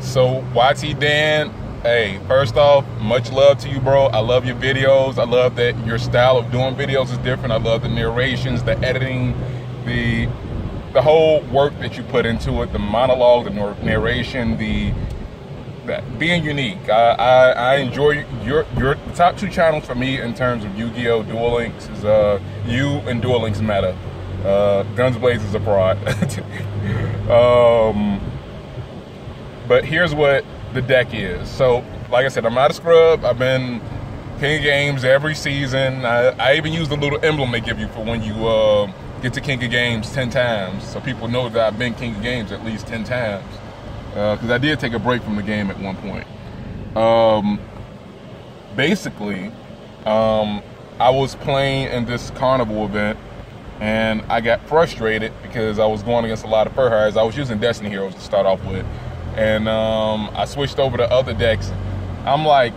So ytdan, hey, first off, much love to you, bro. I love your videos. I love that your style of doing videos is different. I love the narrations, the editing, the whole work that you put into it, the monologue, the narration, being unique. I enjoy your top two channels for me in terms of Yu-Gi-Oh! Duel Links is you and Duel Links Meta. Guns Blaze is a fraud. But here's what the deck is. So, like I said, I'm not a scrub. I've been King of Games every season. I even use the little emblem they give you for when you get to King of Games 10 times. So people know that I've been King of Games at least 10 times. Because I did take a break from the game at one point. Basically, I was playing in this carnival event, and I got frustrated because I was going against a lot of fur hires. I was using Destiny Heroes to start off with, and I switched over to other decks. I'm like,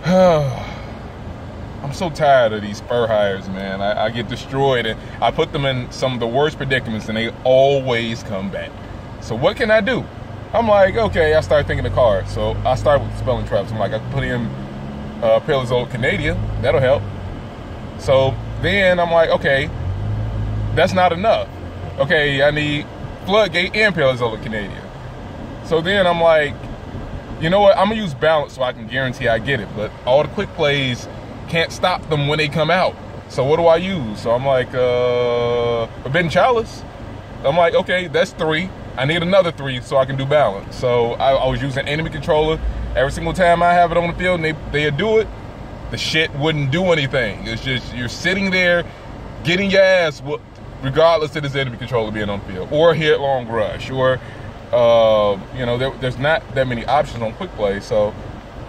I'm so tired of these fur hires, man. I get destroyed, and I put them in some of the worst predicaments, and they always come back. So what can I do? I'm like, okay, I started thinking of cards. So I started with spelling traps. I'm like, I can put in Peerless Old Canadian. That'll help. So then I'm like, okay, that's not enough. Okay, I need Floodgate and Peerless Old Canadian. So then I'm like, you know what? I'm going to use balance so I can guarantee I get it. But all the quick plays can't stop them when they come out. So what do I use? So I'm like, Forbidden Chalice. I'm like, okay, that's 3. I need another 3 so I can do balance. So I was using enemy controller. Every single time I have it on the field and they'd do it, the shit wouldn't do anything. It's just you're sitting there getting your ass whooped regardless of this enemy controller being on the field. Or hit long rush. Or, you know, there's not that many options on quick play. So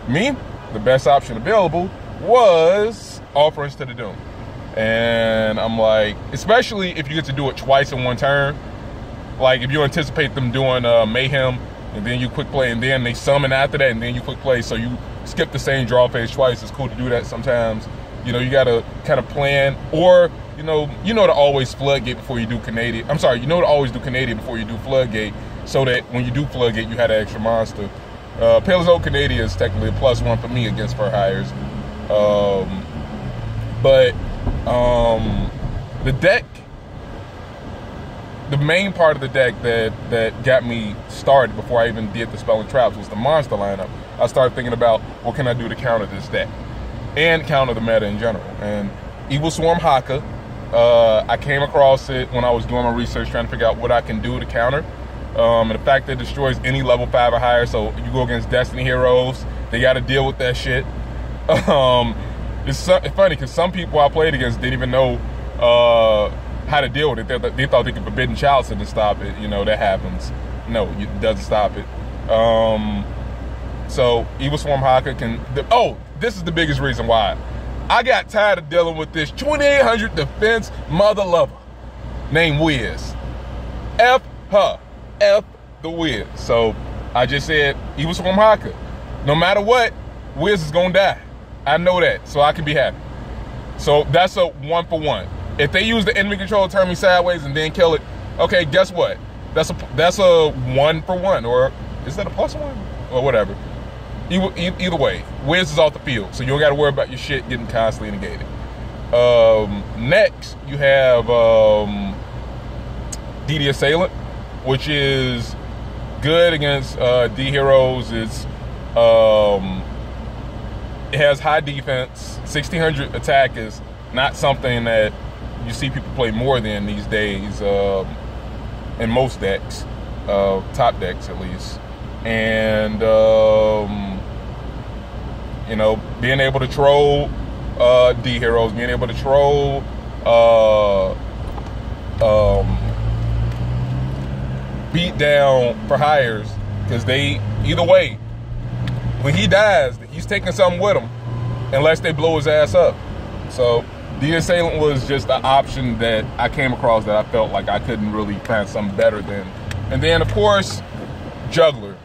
me, the best option available was Offerings to the Doom. And I'm like, especially if you get to do it twice in one turn. Like if you anticipate them doing Mayhem, and then you quick play, and then they summon after that, and then you quick play, so you skip the same draw phase twice. It's cool to do that sometimes. You know, you gotta kind of plan, or you know to always Floodgate before you do Canadian. I'm sorry, you know to always do Canadian before you do Floodgate, so that when you do Floodgate, you had an extra monster. Peerless Old Canadian is technically a +1 for me against fur hires, but the deck. The main part of the deck that got me started before I even did the spell and traps was the monster lineup. I started thinking about what can I do to counter this deck and counter the meta in general. And Evil Swarm Haka, I came across it when I was doing my research trying to figure out what I can do to counter. And the fact that it destroys any level 5 or higher, so you go against Destiny Heroes, they got to deal with that shit. It's funny because some people I played against didn't even know how to deal with it. They thought they could Forbidden Chalice and stop it. You know, that happens. No, it doesn't stop it. So Evil Swarm Haka can... this is the biggest reason why. I got tired of dealing with this 2800 defense mother lover named Wiz. F her. F the Wiz. So I just said, Evil Swarm Haka. No matter what, Wiz is gonna die. I know that, so I can be happy. So that's a 1-for-1. If they use the enemy control, turn me sideways, and then kill it, okay, guess what? That's a 1-for-1, or is that a +1? Or whatever. Either way, Wiz is off the field, so you don't got to worry about your shit getting constantly negated. Next, you have DD Assailant, which is good against D Heroes. It has high defense. 1600 attack is not something that you see people play more than these days in most decks, top decks at least. And you know, being able to troll D Heroes, being able to troll beat down for hires, because they, either way, when he dies, he's taking something with him unless they blow his ass up. So the Assailant was just an option that I came across that I felt like I couldn't really find something better than. And then, of course, Juggler.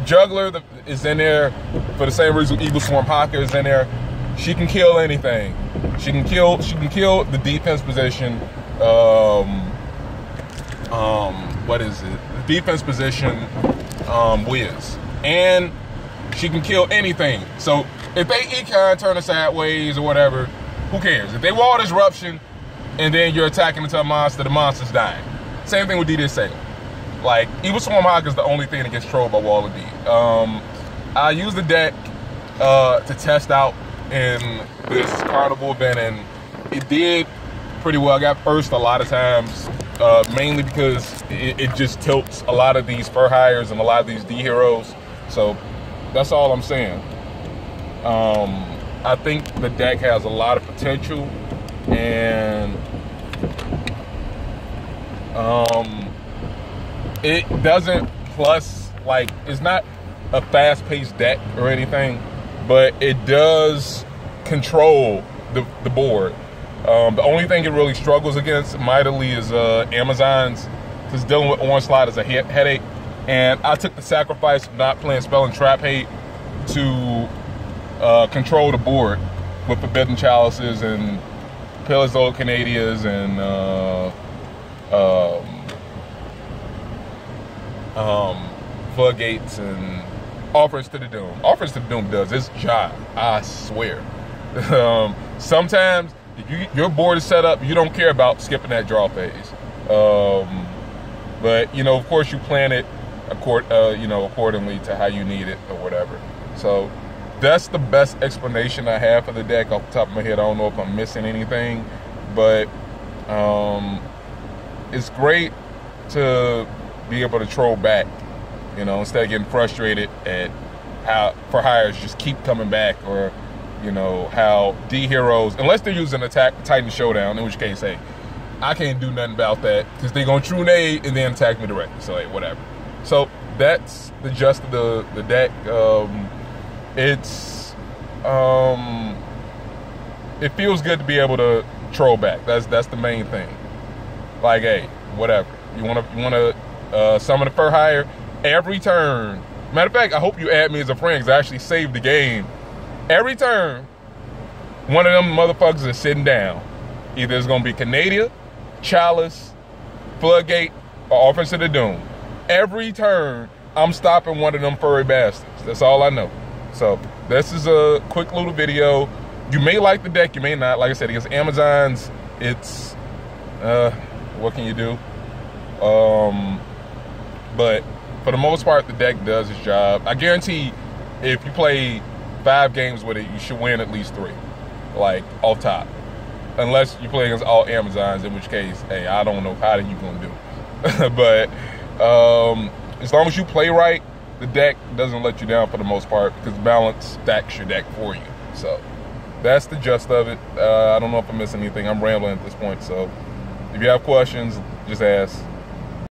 Juggler is in there for the same reason Evil Swarm Haka is in there. She can kill anything. She can kill the defense position. What is it? The defense position whiz. And she can kill anything. So if they econ turn it sideways or whatever, who cares? If they wall disruption and then you're attacking into a monster, the monster's dying. Same thing with D this Sailor. Like, Evil Swarm Hog is the only thing that gets trolled by Wall of D. I used the deck to test out in this carnival event, and it did pretty well. I got first a lot of times, mainly because it just tilts a lot of these fur hires and a lot of these D heroes. So that's all I'm saying. I think the deck has a lot of potential, and it doesn't plus, like, it's not a fast-paced deck or anything, but it does control the board. The only thing it really struggles against mightily is Amazons, because dealing with Onslaught is a headache. And I took the sacrifice of not playing Spell and Trap Hate to control the board with Forbidden Chalices and Pillars of Canadias and Floodgates and Offers to the Doom. Offers to the Doom does its job, I swear. Sometimes if your board is set up, you don't care about skipping that draw phase. But, you know, of course you plan it accordingly to how you need it or whatever. So that's the best explanation I have for the deck off the top of my head. I don't know if I'm missing anything, but it's great to be able to troll back, you know, instead of getting frustrated at how for hires just keep coming back, or, you know, how D heroes, unless they're using attack Titan Showdown, in which case, hey, I can't do nothing about that because they're going to true nade and then attack me directly. So, hey, whatever. So that's the gist of the deck. It feels good to be able to troll back. That's the main thing. Like, hey, whatever. You want to summon a fur hire every turn. Matter of fact, I hope you add me as a friend because I actually saved the game. Every turn, one of them motherfuckers is sitting down. Either it's going to be Canadia, Chalice, Floodgate, or Offense to the Doom. Every turn, I'm stopping one of them furry bastards. That's all I know. So this is a quick little video. You may like the deck, you may not. Like I said, against Amazons, it's, what can you do? But for the most part, the deck does its job. I guarantee if you play 5 games with it, you should win at least 3, like, off top. Unless you play against all Amazons, in which case, hey, I don't know how you're going to do. But as long as you play right, the deck doesn't let you down for the most part, because balance stacks your deck for you. So that's the gist of it. I don't know if I'm missing anything. I'm rambling at this point. So if you have questions, just ask.